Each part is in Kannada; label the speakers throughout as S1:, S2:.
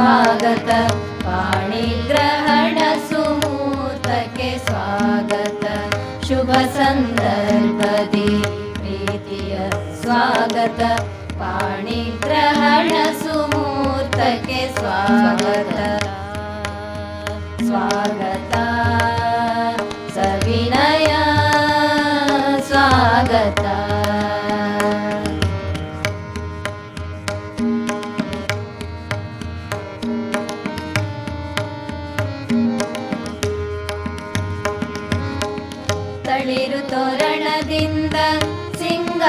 S1: स्वागत पाणिग्रहण सुमुहूर्तಕ್ಕೆ स्वागत शुभ संदर्भदि प्रीतिय स्वागत पाणिग्रहण सुमुहूर्तಕ್ಕೆ स्वागत स्वागत सविनय स्वागत ತಳಿರು ತೋರಣದಿಂದ ಸಿಂಗಾರವಾಗಿದೆ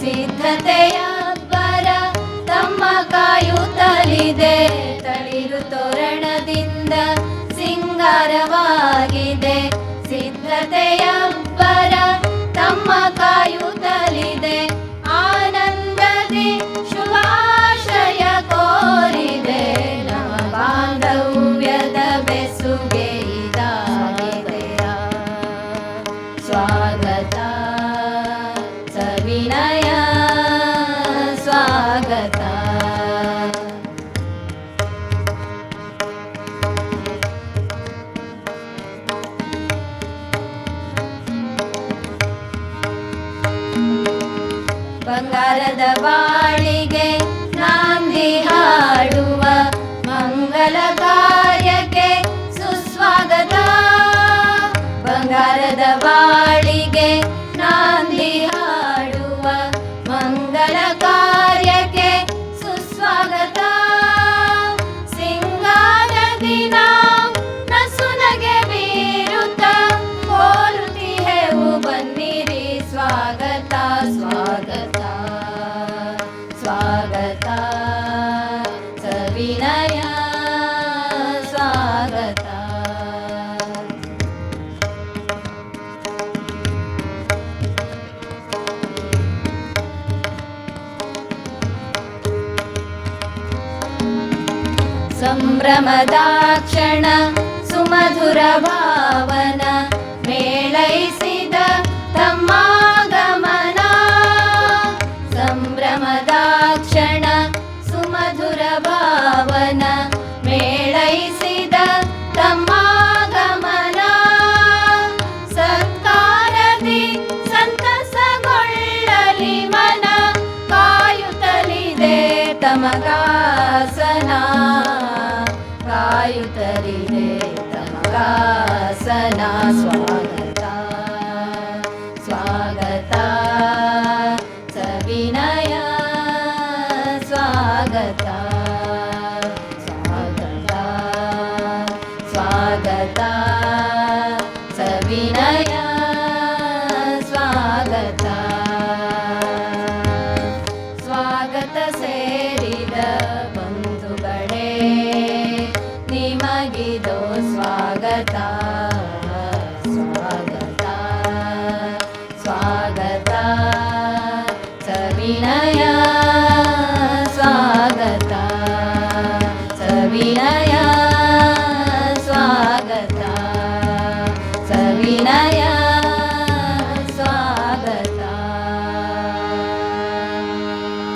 S1: ಸಿದ್ಧತೆಯ ಅಬ್ಬರ ತಮ್ಮ ಕಾಯುತ್ತಲಿದೆ ತಳಿರು ತೋರಣದಿಂದ ಸಿಂಗಾರವಾಗಿದೆ ಸಿದ್ಧತೆಯ ಅಬ್ಬರ ತಮ್ಮ ಕಾಯುತ್ತಲಿದೆ ಆನಂದದಿ ಶುಭಾಶಯ ಕೋರಿದೆ ನವ ಬಾಂಧವ್ಯದ ಬೆಸುಗೆ स्वागत सविनय स्वागत ಬಂಗಾರದ ಬಾಳಿಗೆ ನಾಂದಿ ಹಾಡುವ ಮಂಗಲ ಕಾರ್ಯಕ್ಕೆ ಸುಸ್ವಾಗತ ಬಂಗಾರದ ಬಾಳಿಗೆ ನಾಂದಿ ಹಾಡುವ ಮಂಗಲ ಕಾರ್ಯಕ್ಕೆ ಸುಸ್ವಾಗತ ಸಿಂಗಾರದಿನ ನಸುನಗೆ ಬೀರುತ್ತ ಕೋರುತ್ತಿಹೆವು ಬನ್ನಿರಿ ಸ್ವಾಗತ ಸ್ವಾಗತ ಸ್ವಾಗತ ಸವಿನಯ ಸ್ವಾಗತ ಸಂಭ್ರಮದಾಕ್ಷಣ ಸುಮಧುರ ಭಾವನ ಮೇಳೈಸಿದ ತಮ್ಮಾಗಮನ ಸಂಭ್ರಮದಾಕ್ಷಣ ಸುಮಧುರ ಭಾವನ ಮೇಳೈಸಿದ ತಮ್ಮಾಗಮನ ಸತ್ಕಾರದಿ ಸಂತಸಗೊಳ್ಳಲಿ ಮನ ಕಾಯುತ್ತಲಿದೆ ತಮಗಾಸನ ಕಾಯುತ್ತಲಿದೆ ತಮಗಾಸನ ಸ್ವಾಗತ ಸ್ವಾಗತ ಸವಿನಯ ಸ್ವಾಗತ ಸ್ವಾಗತ ಸ್ವಾಗತ ಸವಿನಯ ಸ್ವಾಗತ ಸ್ವಾಗತ ಸೇರಿದ ಬಂಧುಗಳೇ ನಿಮಗಿದೋ ಸ್ವಾಗತ